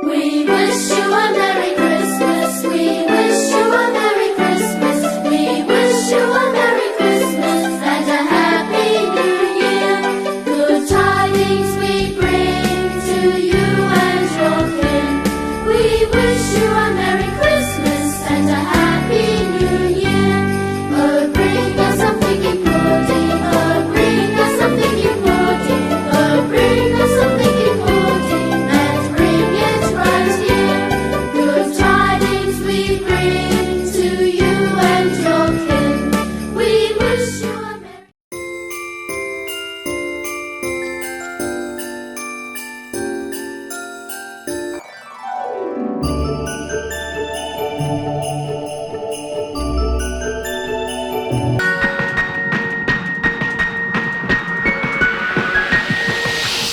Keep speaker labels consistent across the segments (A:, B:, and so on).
A: We wish you a Merry Christmas. We wish you a Merry Christmas. We wish you a Merry Christmas and a Happy New Year. Good tidings we bring to you and your kin. We wish you a Merry Christmas and a Happy New Year. Oh, bring us something important. Oh, bring us something important. Oh, bring us something important and bring it right here. Good tidings we bring to you and your kin. We wish you a Merry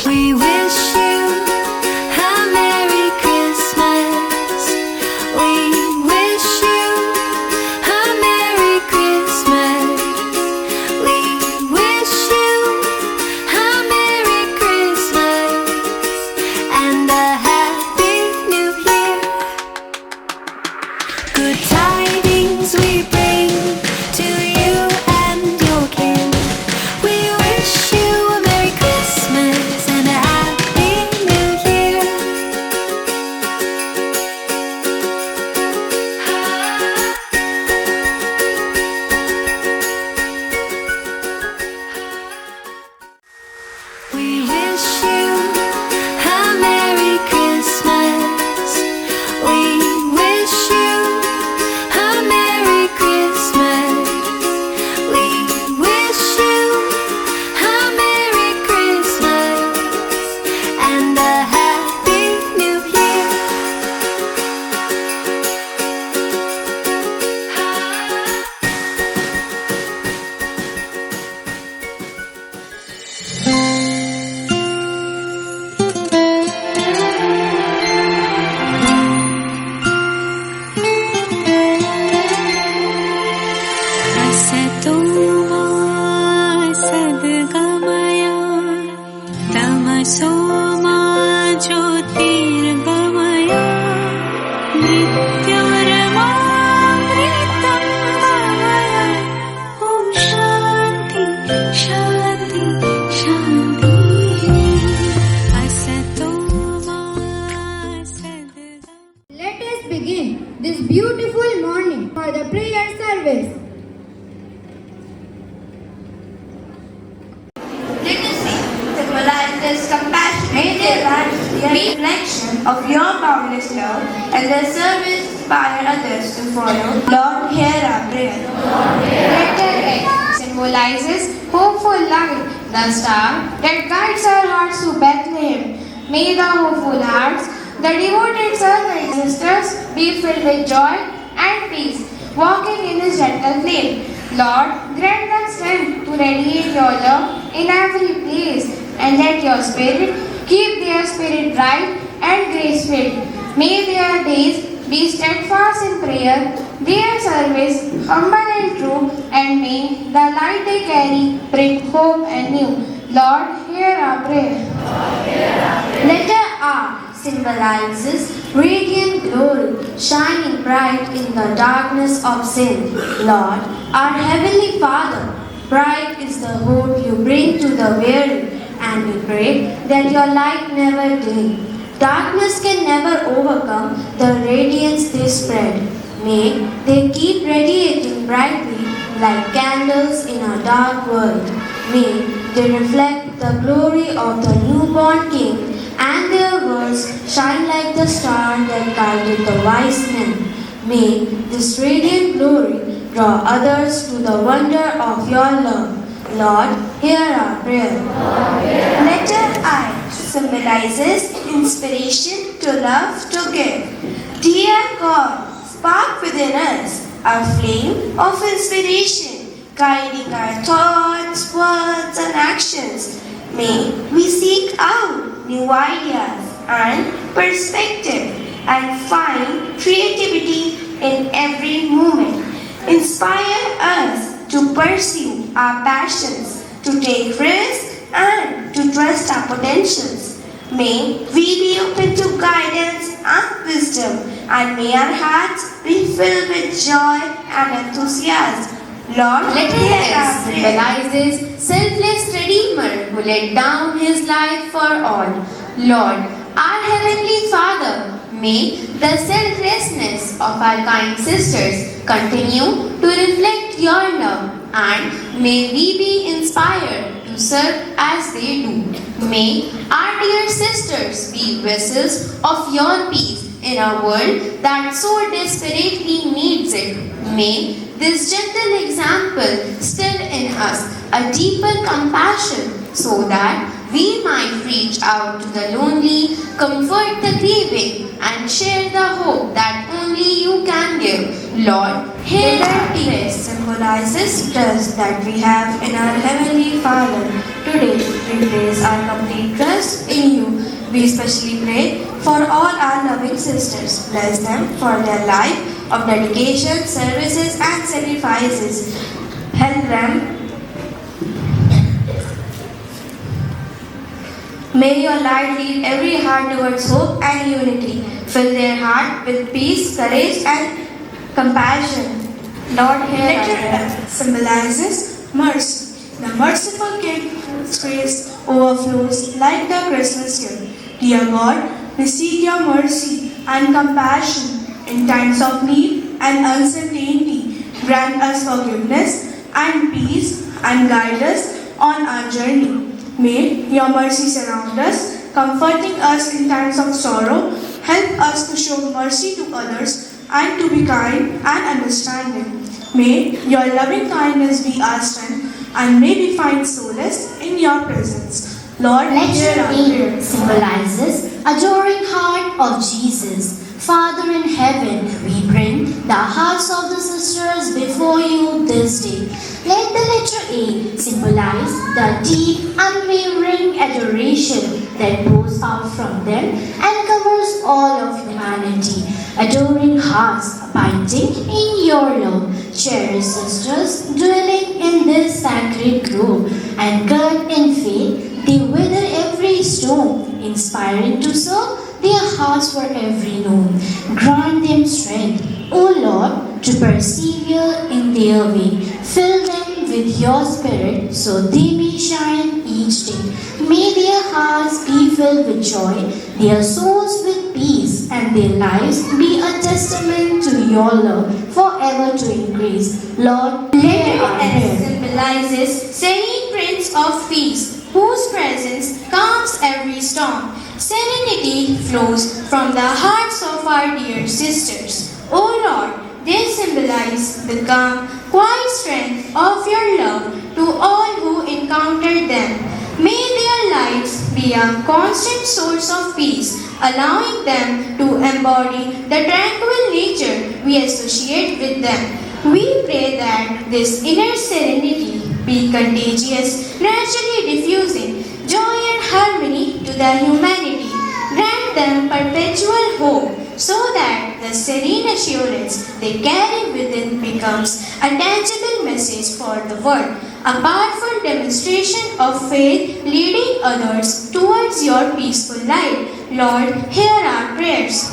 B: We wish you a Merry Christmas. We wish you a Merry Christmas. We wish you a Merry Christmas and a Happy New Year. Good tidings we bring to you and your kin. We wish you a Merry Christmas and a Happy New Year. We wish you a Merry Christmas. We wish you a Merry Christmas. We wish you a Merry Christmas and a Happy New Year. सद्गमया तमसोमा ज्योतिर्गमया मृत्युर्मामृतं गमय ॐ शान्ति शान्ति शान्ति असतो मा सद्गमया.
C: Let us begin this beautiful morning for the prayer service.
D: Literacy symbolizes compassionate lives, the reflection of your boundless love and the service inspire others to follow. Lord, hear our prayer.
E: Letter X symbolizes hopeful light, the star that guides our hearts to Bethlehem. May the hopeful hearts, the devoted servants and sisters be filled with joy and peace, walking in His gentle flame. Lord, grant them strength to radiate your love in every place, and let your Spirit keep their spirit bright and grace-filled. May their days be steadfast in prayer, their service humble and true, and may the light they carry bring hope and new. Lord, hear our prayer.
D: Letter R symbolizes radiant glory, shining bright in the darkness of sin. Lord, our Heavenly Father, Bright is the hope you bring to the weary, and we pray that your light never dim. Darkness can never overcome the radiance they spread. May they keep radiating brightly like candles in a dark world. May they reflect the glory of the newborn King, and their words shine like the star that guided the wise men. May this radiant glory draw others to the wonder of your love. Lord, hear our prayer. Letter I symbolizes inspiration to love to give. Dear God, spark within us a flame of inspiration, guiding our thoughts, words, and actions. May we seek out new ideas and perspective and find creativity in every moment. Inspire us to pursue our passions, to take risks, and to trust our potentials. May we be open to guidance and wisdom, and may our hearts be filled with joy and enthusiasm. Lord,
E: Letter
D: hear our
E: S
D: prayer.
E: symbolizes selfless Redeemer who laid down his life for all. Lord, our Heavenly Father, may the selflessness of our kind sisters continue to reflect your love, and may we be inspired to serve as they do. May our dear sisters be vessels of your peace in a world that so desperately needs it. May this gentle example still in us a deeper compassion so that we might reach out to the lonely, comfort the grieving, and share the hope that only you can give. Lord, hear our
D: Letter T
E: prayer.
D: symbolizes trust that we have in our Heavenly Father. Today, we place our complete trust in you. We especially pray for all our loving sisters. Bless them for their life of dedication, services, and sacrifices. Help them. May your light lead every heart towards hope and unity. Fill their heart with peace, courage, and compassion. Lord, hear our prayer.
F: Symbolizes mercy. The merciful King's grace overflows like the Christmas gift. Dear God, we seek your mercy and compassion in times of need and uncertainty. Grant us forgiveness and peace and guide us on our journey. May your mercy surround us, comforting us in times of sorrow. Help us to show mercy to others and to be kind and understanding. May your loving kindness be our strength, and may we find solace in your presence. Lord, hear
G: Letter
F: our
G: E
F: prayer.
G: symbolizes adoring heart of Jesus. Father in heaven, we bring the hearts of the sisters before you this day. Let the letter A symbolize the deep, unwavering adoration that goes out from them and covers all of humanity. Adoring hearts abiding in your love. Cherished sisters dwelling in this sacred grove, and girt in faith, they weather every storm, inspiring to serve their hearts forever known. Grant them strength, O Lord, to persevere in their way. Fill them with your spirit so they may shine each day. May their hearts be filled with joy, their souls with peace, and their lives be a testament to your love forever to increase. Lord, hear
D: Letter
G: our
D: S
G: prayer.
D: symbolizes serene Prince of Peace, whose presence calms every storm. Serenity flows from the hearts of our dear sisters. O Lord, they symbolize the calm, quiet strength of your love to all who encounter them. May their lives be a constant source of peace, allowing them to embody the tranquil nature we associate with them. We pray that this inner serenity be contagious, gradually diffusing joy and harmony to the humanity. Grant them perpetual hope so that the serene assurance they carry within becomes a tangible message for the world, a powerful demonstration of faith leading others towards your peaceful light. Lord, hear our prayers.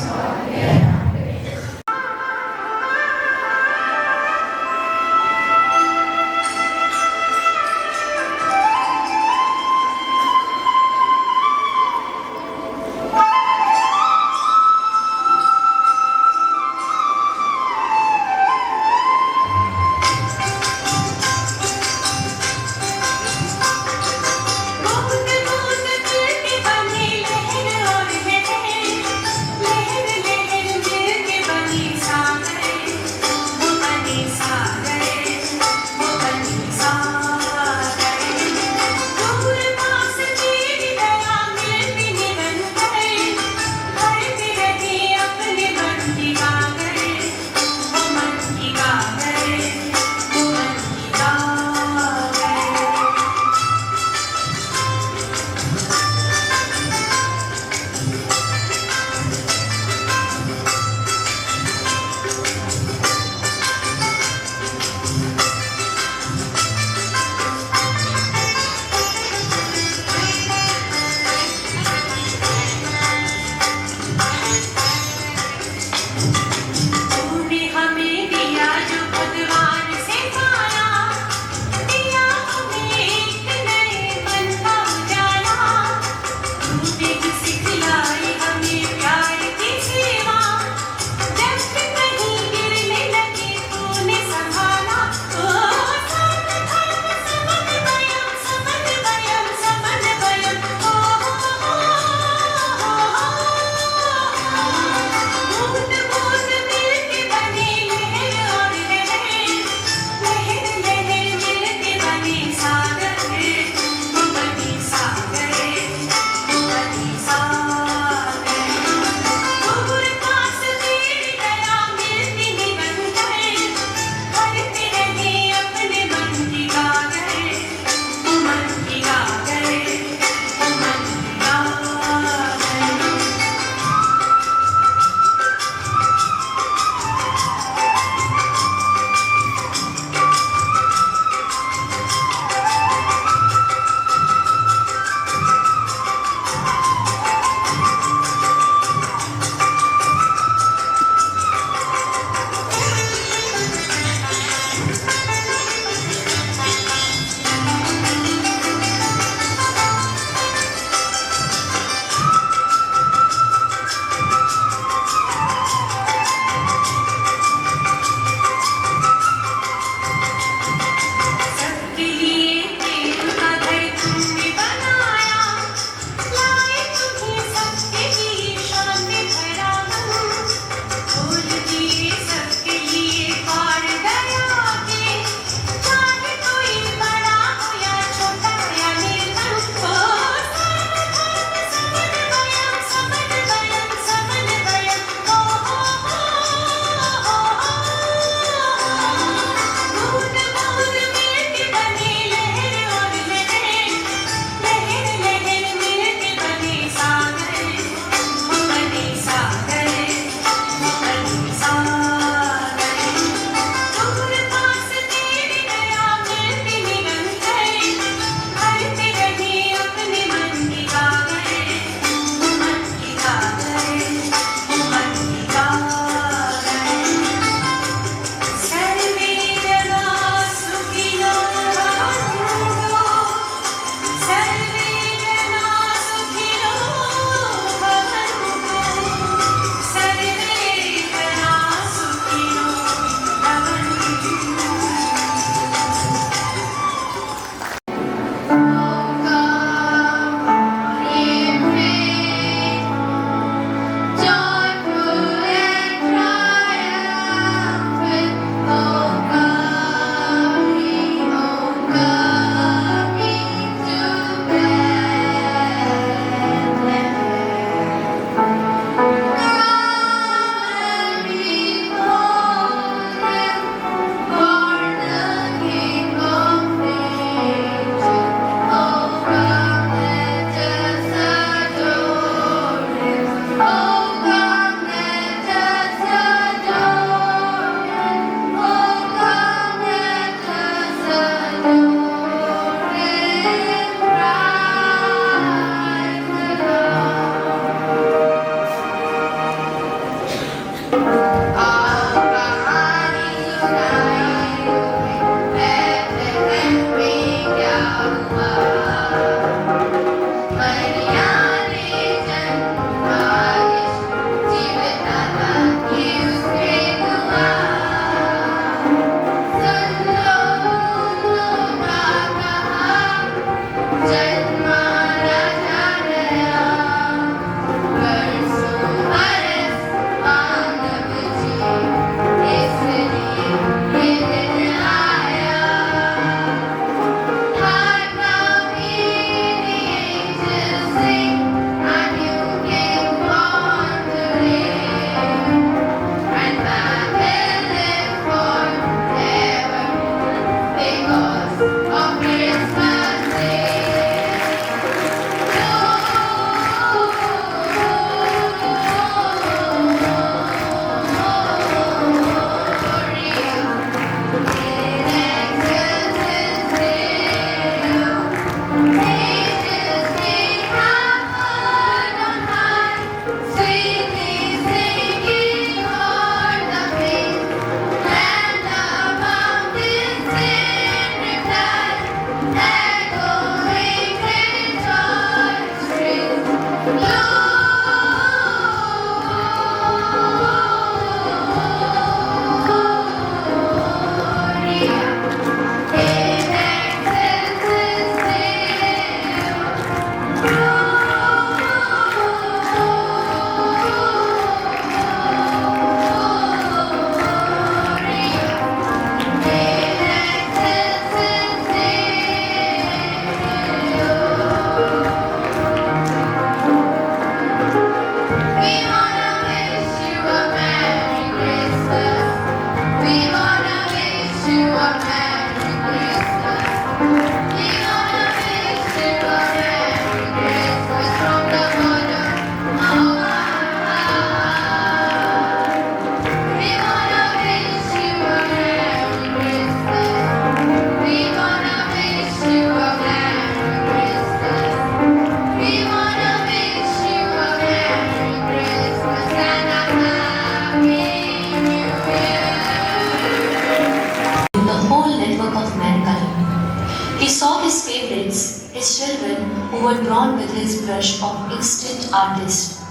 H: his children who were drawn with his brush of instant artist.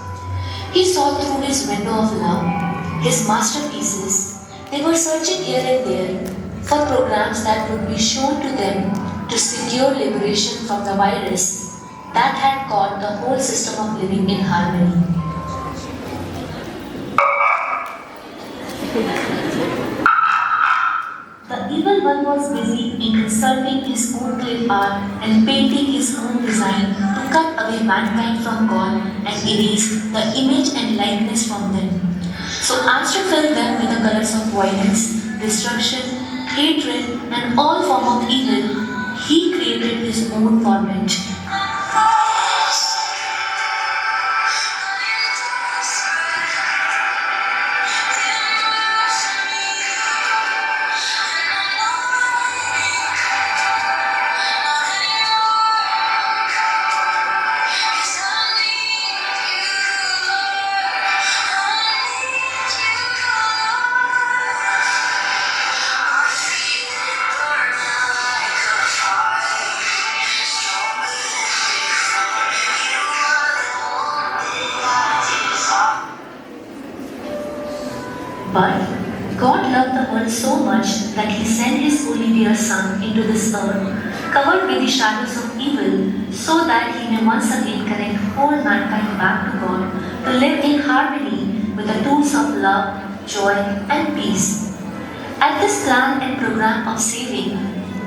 H: He saw through his window of love, his masterpieces. They were searching here and there for programs that would be shown to them to secure liberation from the virus that had caught the whole system of living in harmony. The evil one was busy in consulting his own clay art and painting his own design to cut away mankind from God and erase the image and likeness from them. So as to fill them with the colors of violence, destruction, hatred, and all form of evil, he created his own torment. But God loved the world so much that He sent His only dear Son into this earth, covered with the shadows of evil, so that He may once again connect whole mankind back to God, to live in harmony with the tools of love, joy, and peace. At this plan and program of saving,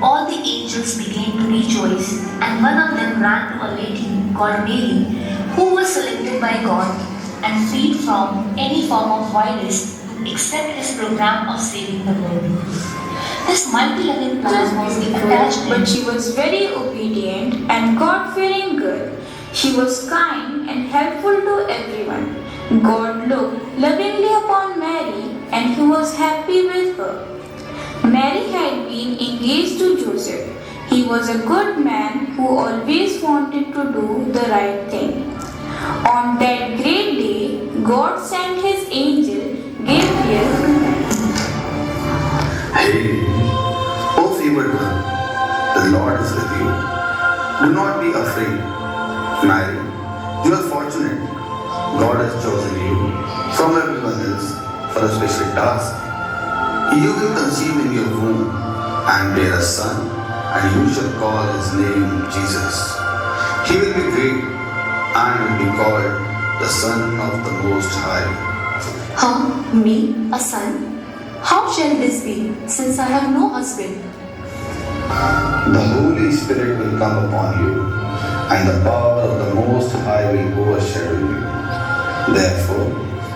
H: all the angels began to rejoice, and one of them ran to a lady called Mary, who was selected by God and freed from any form of virus except his program of saving the world. This multi-level plan was the attachment.
I: But she was very obedient and God-fearing girl. She was kind and helpful to everyone. God looked lovingly upon Mary and He was happy with her. Mary had been engaged to Joseph. He was a good man who always wanted to do the right thing. On that great day, God sent His angel Gabriel to Mary.
J: Hail, O favored one, the Lord is with you. Do not be afraid. Mary, you are fortunate. God has chosen you from everyone else for a special task. You will conceive in your womb and bear a son, and you shall call his name Jesus. He will be great and will be called the Son of the Most High.
H: Me, a son? How shall this be, since I have no husband?
J: The Holy Spirit will come upon you, and the power of the Most High will overshadow you. Therefore,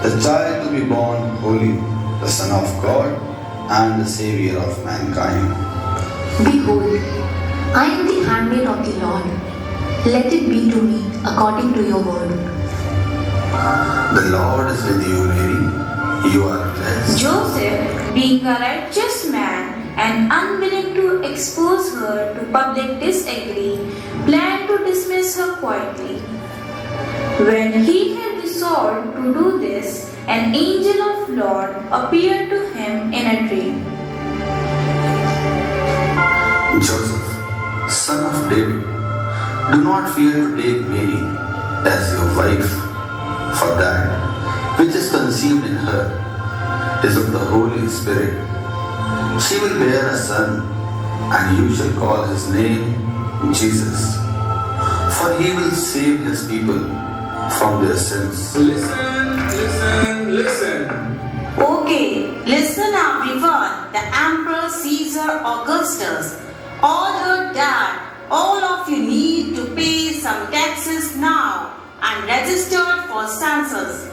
J: the child to be born holy, the Son of God, and the Savior of mankind.
H: Behold, I am the handmaid of the Lord. Let it be to me according to your word.
J: The Lord is with you, Mary. You are blessed.
I: Joseph, being a righteous man and unwilling to expose her to public disagree, planned to dismiss her quietly. When he had resolved to do this, an angel of Lord appeared to him in a dream.
J: Joseph, son of David, do not fear to take Mary as your wife, for that which is conceived in her is of the Holy Spirit. She will bear a son, and you shall call his name Jesus, for he will save his people from their sins.
K: Listen.
L: Okay, listen everyone. The Emperor Caesar Augustus ordered that all of you need to pay some taxes now and registered for census.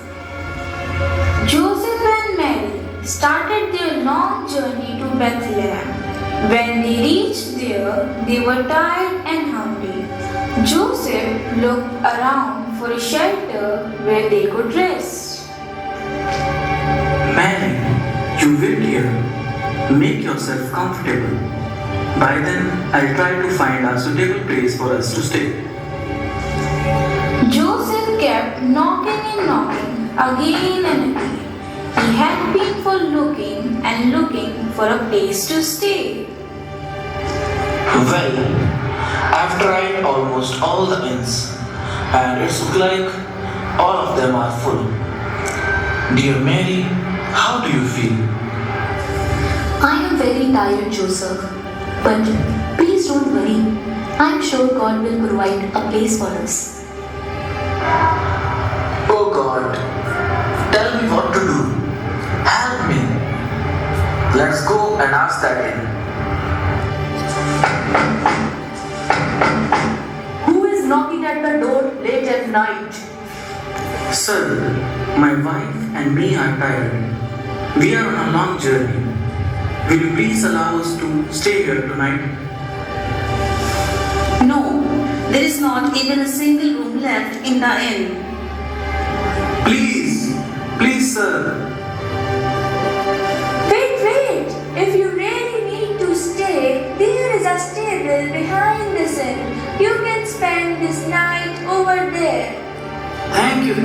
I: Joseph and Mary started their long journey to Bethlehem. When they reached there, they were tired and hungry. Joseph looked around for a shelter where they could rest.
M: Mary, you wait here. Make yourself comfortable. By then, I'll try to find a suitable place for us to stay.
I: Joseph kept knocking and knocking again and again. He had been for looking and looking for a place to stay.
M: Well, I've tried almost all the inns, and it's like all of them are full. Dear Mary, how do you feel?
H: I am very tired, Joseph. But please don't worry. I'm sure God will provide a place for us.
M: Oh God, tell me what to do. Help me. Let's go and ask that inn.
H: Who is knocking at the door late at night?
M: Sir, my wife and me are tired. We are on a long journey. Will you please allow us to stay here tonight?
L: No, there is not even a single room left in the inn.
M: Please, sir.
E: Wait! If you really need to stay, there is a stable behind this inn. You can spend this night over there.
M: Thank you.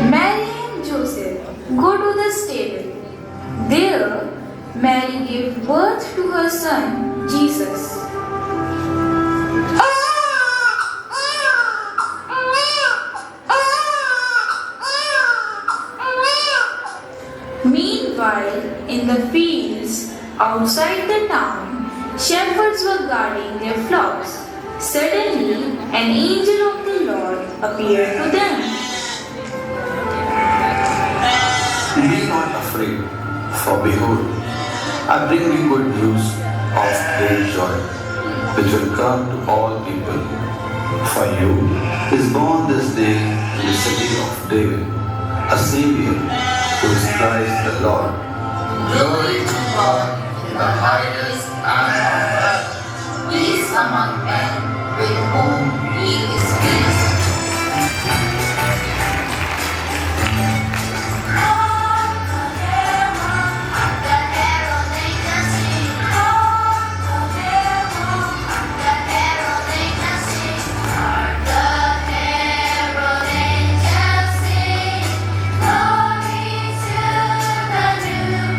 I: Mary and Joseph go to the stable. There, Mary gave birth to her son, Jesus. Meanwhile, in the fields outside the town, shepherds were guarding their flocks. Suddenly, an angel of the Lord appeared to them.
J: Be not afraid, for behold, I bring you good news of great joy, which will come to all people. For you is born this day in the city of David a Savior, who is Christ the Lord.
A: Glory to God in the highest and on earth, peace among men with whom he is pleased.
B: Glory to the new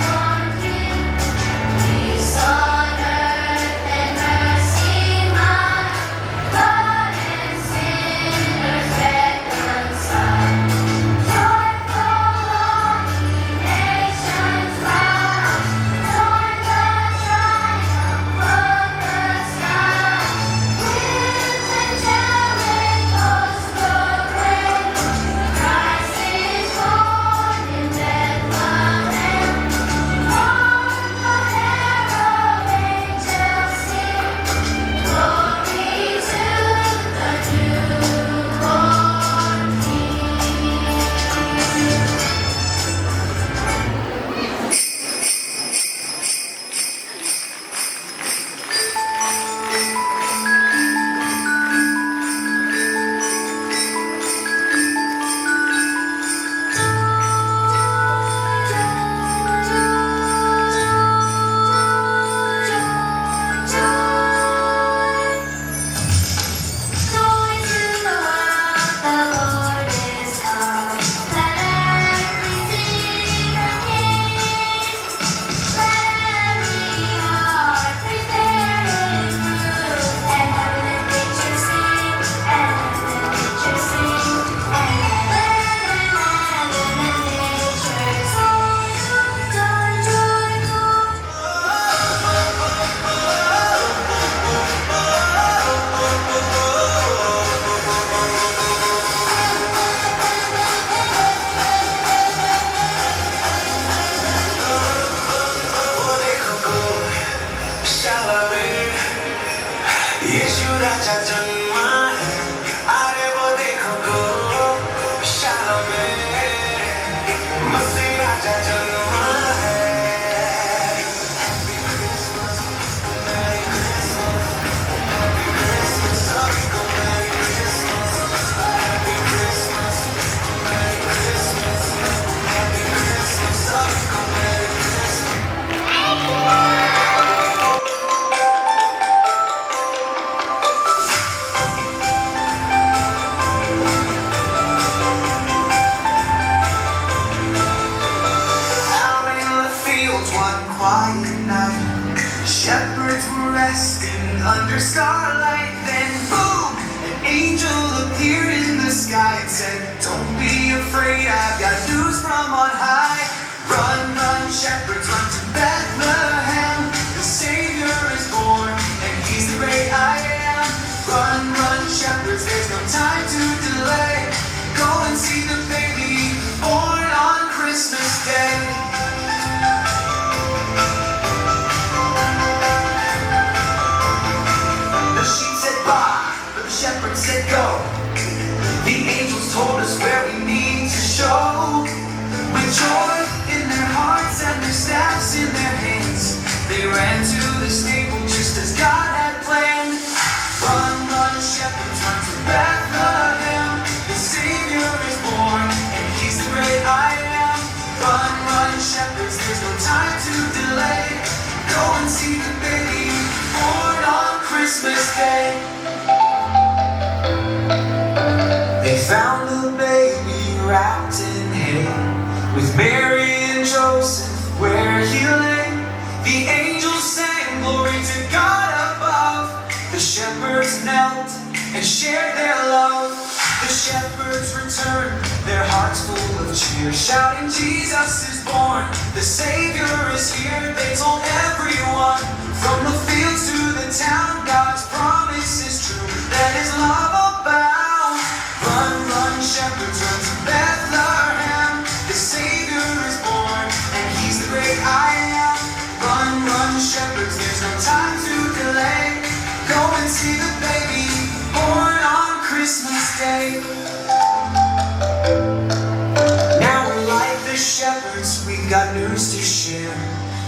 K: one quiet night, shepherds were resting under starlight. Then boom, an angel appeared in the sky and said, "Don't be afraid, I've got news from on high. Run, run, shepherds, run to Bethlehem. The Savior is born, and He's the great I am. Run, run, shepherds, there's no time to delay. Go and see the baby born on Christmas Day." The sheep said bye, but the shepherd said go. The angels told us where we need to show. With joy in their hearts and their staffs in their hands, they ran to the stable just as God had planned. Run, run, shepherds, run to Bethlehem. The Savior is born, and He's the great I am. Run, run, shepherds, there's no time to delay. Go and see the baby born on Christmas Day. They found the baby wrapped in hay, with Mary and Joseph where He lay. The angels sang glory to God above. The shepherds knelt and shared their love. The shepherds returned, their hearts full of cheer, shouting, "Jesus is born, the Savior is here." They told everyone, from the fields to the town, God's promise is true, that His love abounds. Run, run, shepherds, run to Bethlehem. The Savior is born, and He's the great I am. Run, run, shepherds, there's no time to delay. Go and see the baby born on Christmas Day. Now like the shepherds, we got news to share,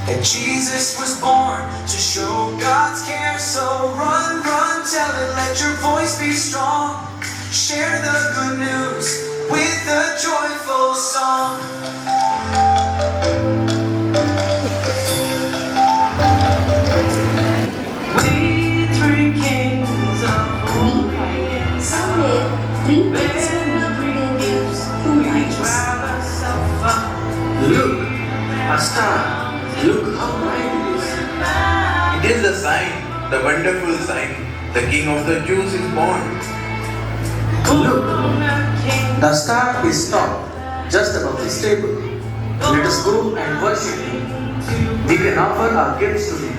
K: that Jesus was born to show God's care. So run, run, tell it, let your voice be strong. Share the good news with a joyful song. We three kings of
G: Somewhere, 3 kids were making their gifts to righteous.
M: Look, a star. Look how bright it is. It is the sign, the wonderful sign. The King of the Jews is born.
K: Look, the star is stopped just above the stable. Let us go and worship Him. We can offer our gifts to Him.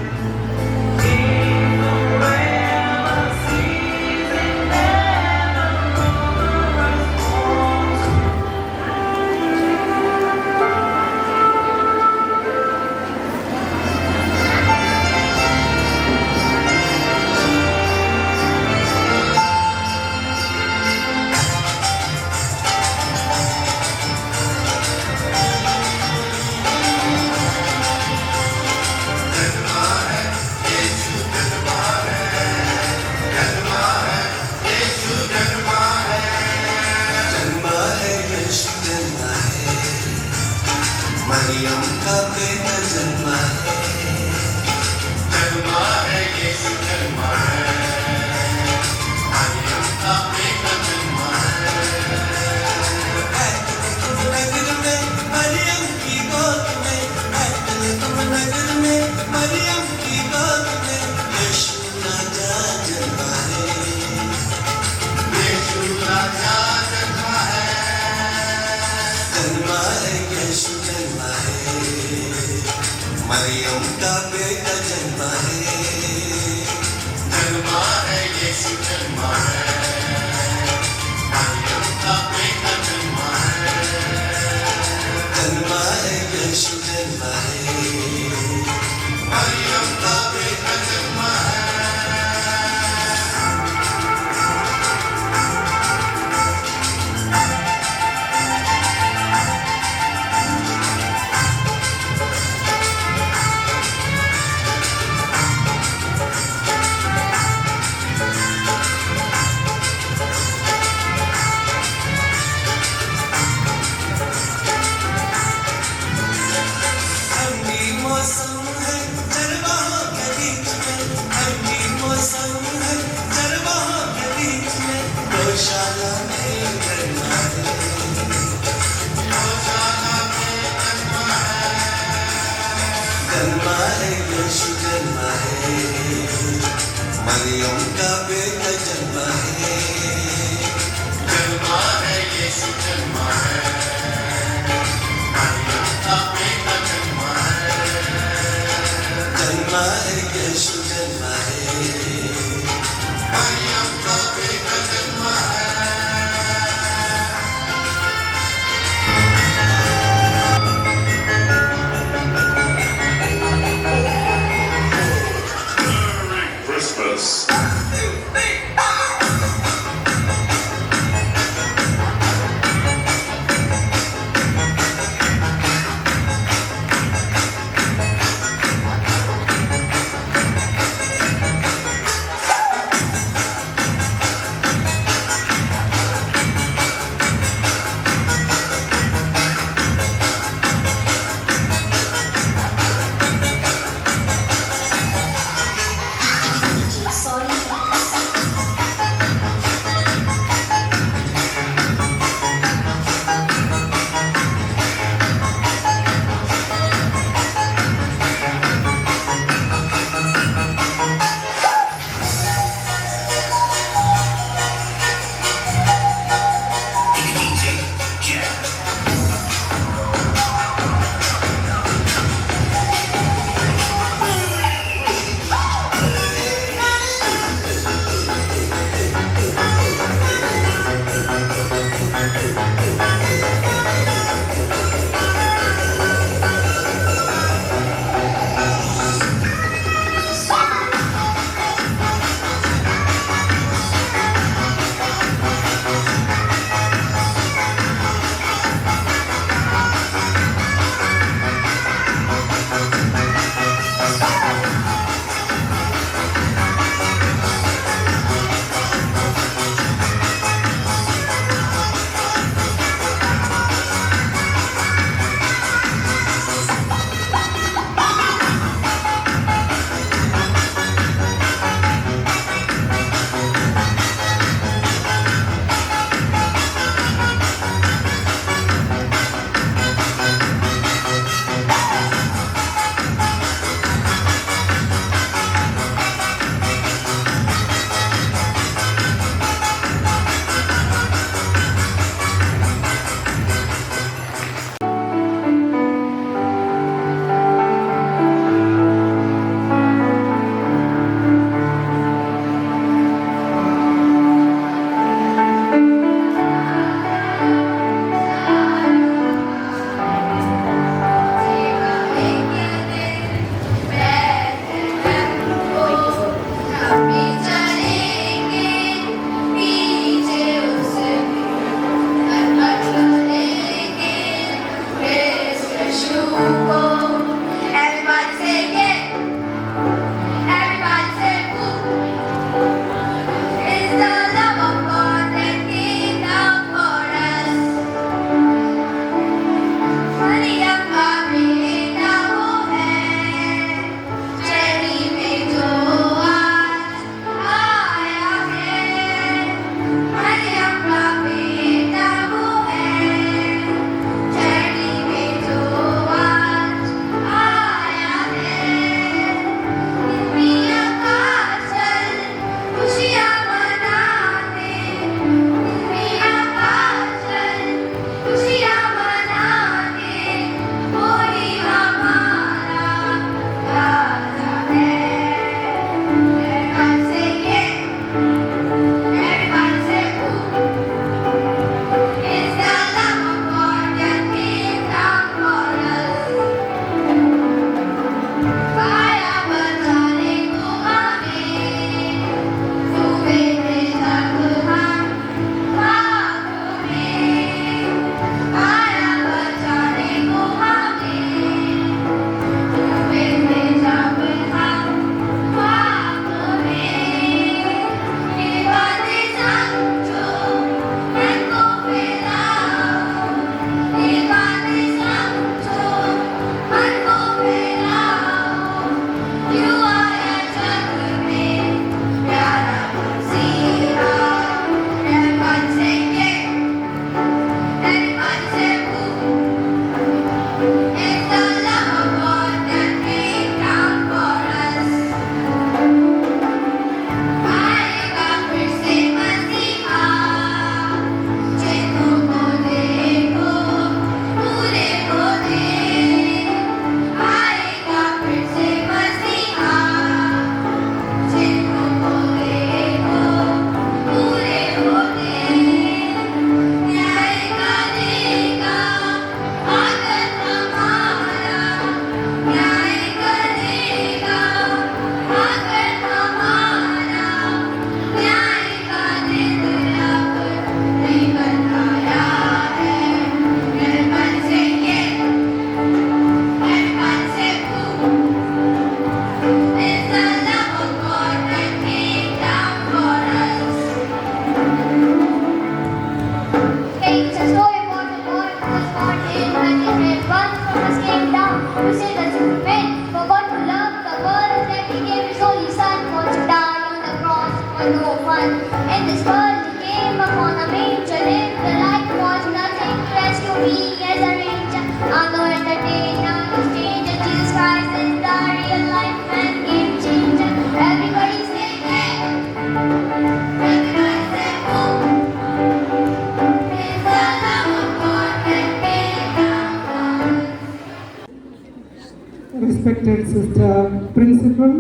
N: Maryam का बेटा जन्मा है यीशु जन्मा है मरियम का बेटा जन्मा है नगर में मरियम की गोद में नगर में मरियम की गोद में यीशु राजा जन्मा है यीशु राजा जन्मा है यीशु जन्मा है मरियम का बेटा जन्मा है यीशु जन्मा है मरियम का बेटा जन्मा है यीशु जन्मा है मरियम का बेटा जन्मा है जन्मा है यीशु जन्मा है मरियम का बेटा जन्मा है यीशु जन्मा है मरियम का बेटा जन्मा है यीशु जन्मा है मरियम का बेटा जन्मा है
K: Christmas. 1, 2, 3.
A: You say that you remain. For God to love the world that He gave His only Son for to die on the cross for no one. In this world He came upon a manger, lived the life was nothing to rescue me as a ranger. I know in the day now you change, and Jesus Christ is the real life and game changer. Everybody say yeah. Everybody say oh. It's the love of God that made us.
O: Respected Sister Principal,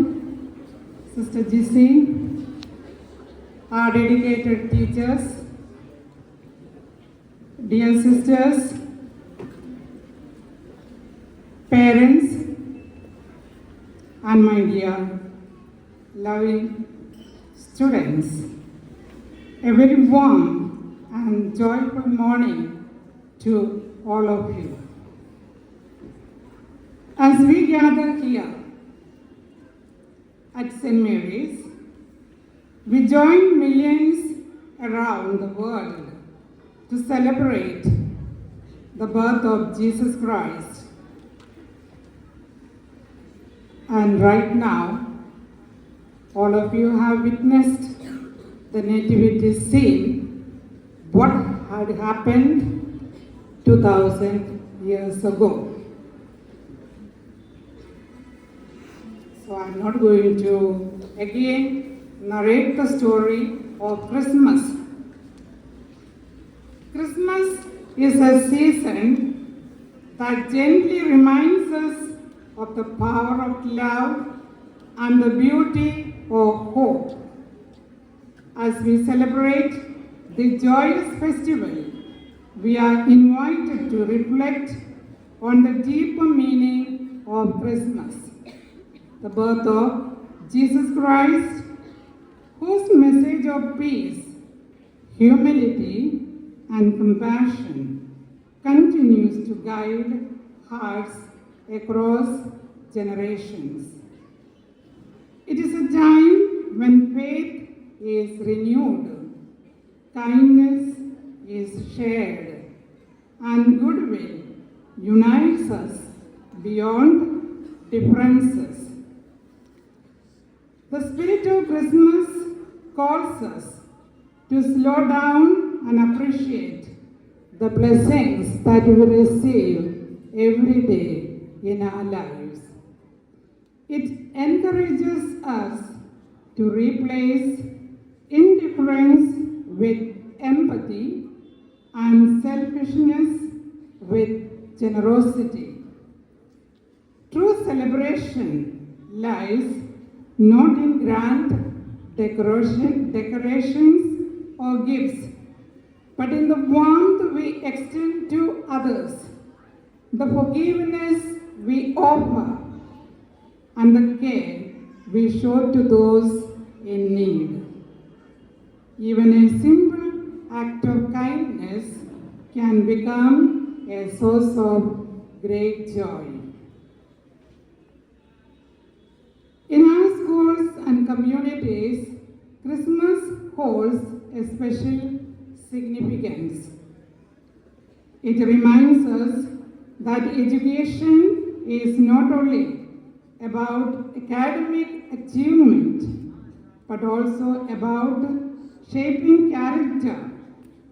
O: Sister Jisi, our dedicated teachers, dear sisters, parents, and my dear loving students, a very warm and joyful morning to all of you. As we gather here at St. Mary's, we join millions around the world to celebrate the birth of Jesus Christ. And right now, all of you have witnessed the nativity scene, what had happened 2000 years ago. So I'm not going to again narrate the story of Christmas. Christmas is a season that gently reminds us of the power of love and the beauty of hope. As we celebrate the joyous festival, we are invited to reflect on the deeper meaning of Christmas, the birth of Jesus Christ, whose message of peace, humility, and compassion continues to guide hearts across generations. It is a time when faith is renewed, kindness is shared, and goodwill unites us beyond differences. The spirit of Christmas calls us to slow down and appreciate the blessings that we receive every day in our lives. It encourages us to replace indifference with empathy and selfishness with generosity. True celebration lies not in grand decorations or gifts, but in the warmth we extend to others, the forgiveness we offer, and the care we show to those in need. Even a simple act of kindness can become a source of great joy. In our schools and communities, Christmas holds a special significance. It reminds us that education is not only about academic achievement, but also about shaping character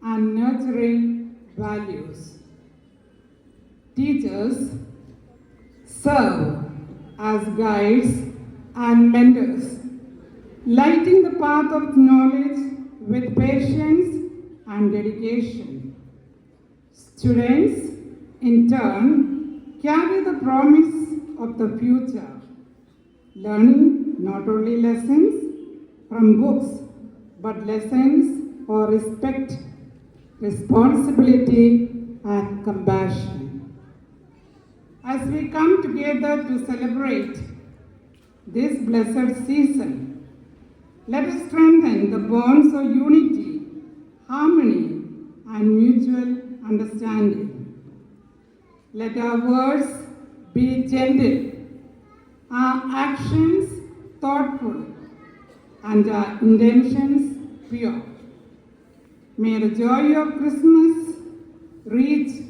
O: and nurturing values. Teachers serve as guides and mentors, lighting the path of knowledge with patience and dedication. Students, in turn, carry the promise of the future, learning not only lessons from books, but lessons for respect, responsibility, and compassion. As we come together to celebrate this blessed season, let us strengthen the bonds of unity, harmony, and mutual understanding. Let our words be gentle, our actions thoughtful, and our intentions pure. May the joy of Christmas reach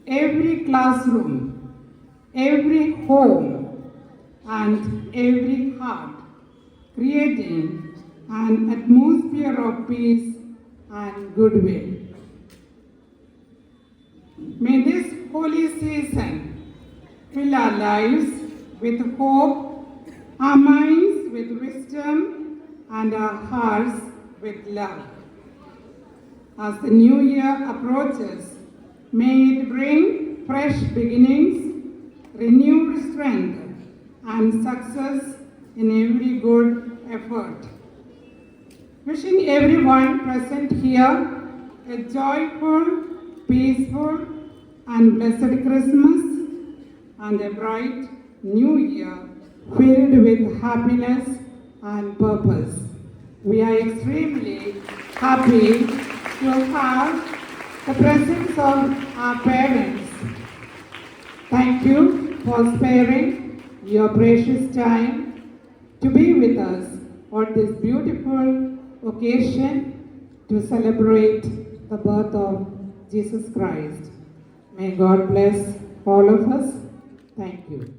O: every classroom, every home and every heart, creating an atmosphere of peace and goodwill. May this holy season fill our lives with hope, our minds with wisdom, and our hearts with love. As the new year approaches, may it bring fresh beginnings, renewed strength, and success in every good effort. Wishing everyone present here a joyful, peaceful, and blessed Christmas and a bright new year filled with happiness and purpose. We are extremely happy to have the presence of our parents. Thank you for sparing your precious time to be with us on this beautiful occasion to celebrate the birth of Jesus Christ. May God bless all of us. Thank you.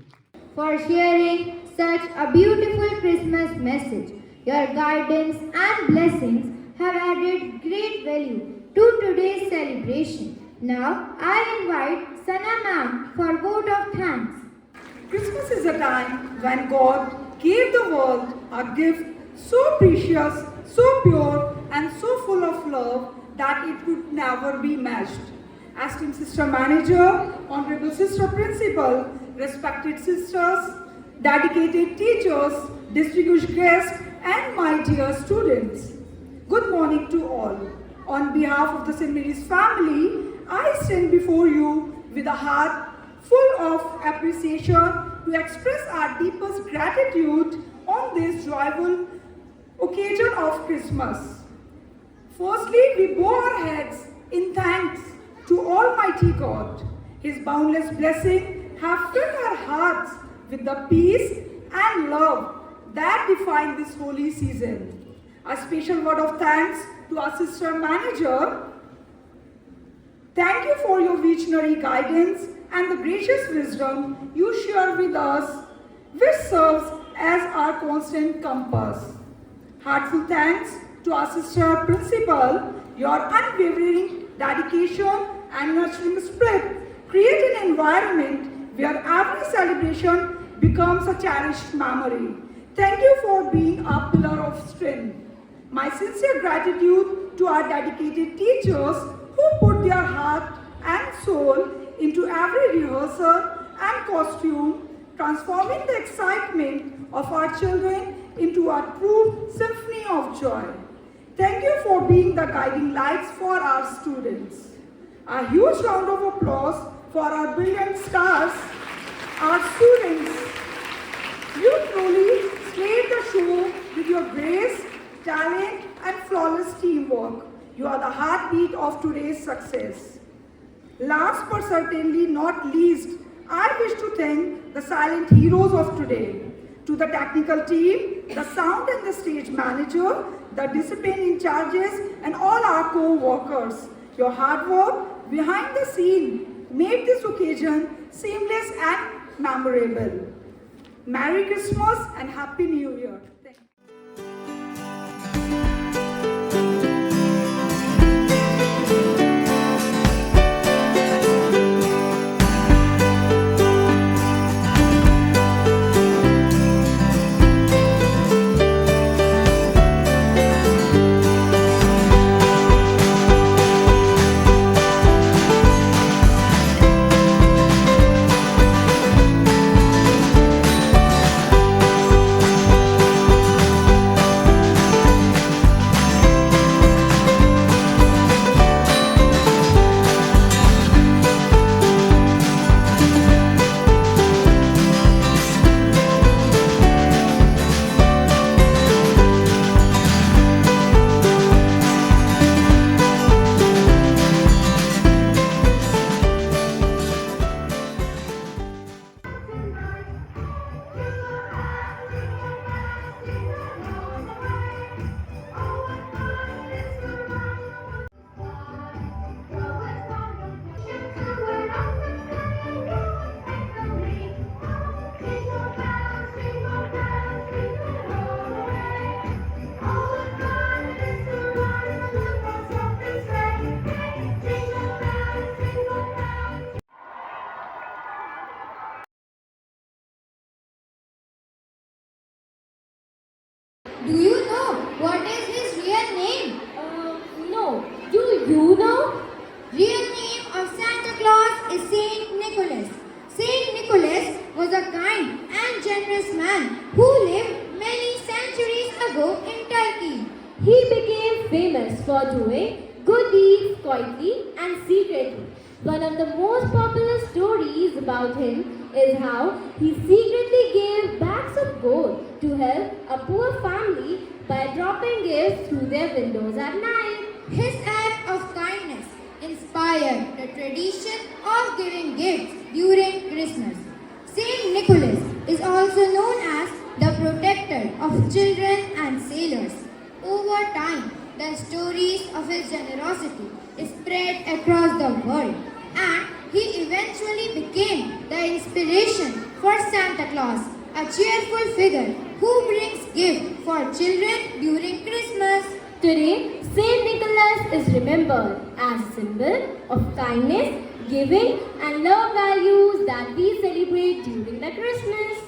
C: For sharing such a beautiful Christmas message. Your guidance and blessings have added great value to today's celebration. Now, I invite Sana ma'am for vote of thanks.
P: Christmas is a time when God gave the world a gift so precious, so pure, and so full of love that it could never be matched. Esteemed Sister Manager, Honorable Sister Principal, respected sisters, dedicated teachers, distinguished guests, and my dear students. Good morning to all. On behalf of the St. Mary's family, I stand before you with a heart full of appreciation to express our deepest gratitude on this joyful occasion of Christmas. Firstly, we bow our heads in thanks to Almighty God. His boundless blessing have filled our hearts with the peace and love that define this holy season. A special word of thanks to our Sister Manager. Thank you for your visionary guidance and the gracious wisdom you share with us, which serves as our constant compass. Heartfelt thanks to our Sister Principal. Your unwavering dedication and nurturing spirit create an environment where every celebration becomes a cherished memory. Thank you for being a pillar of strength. My sincere gratitude to our dedicated teachers who put their heart and soul into every rehearsal and costume, transforming the excitement of our children into a true symphony of joy. Thank you for being the guiding lights for our students. A huge round of applause for our brilliant stars, our students. You truly slayed the show with your grace, talent, and flawless teamwork. You are the heartbeat of today's success. Last but certainly not least, I wish to thank the silent heroes of today. To the technical team, the sound and the stage manager, the discipline in charges, and all our co-workers. Your hard work behind the scene made this occasion seamless and memorable. Merry Christmas and Happy New Year. Thank you.
C: Do you know what is his real name?
A: No. Do you know?
C: Real name of Santa Claus is Saint Nicholas. Saint Nicholas was a kind and generous man who lived many centuries ago in Turkey.
A: He became famous for doing good deeds quietly and secretly. One of the most popular stories about him is how he secretly gave bags of gold to help a poor family by dropping gifts through their windows at night.
C: His act of kindness inspired the tradition of giving gifts during Christmas. Saint Nicholas is also known as the protector of children and sailors. Over time, the stories of his generosity spread across the world, and he eventually became the inspiration for Santa Claus, a cheerful figure who brings gifts for children during Christmas.
A: Today, Saint Nicholas is remembered as a symbol of kindness, giving, and love values that we celebrate during the Christmas.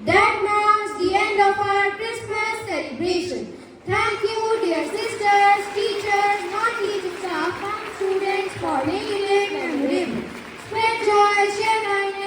C: That marks the end of our Christmas celebration. Thank you, dear sisters, teachers, non-teaching staff, and students for making it memorable. Spread joy, share kindness,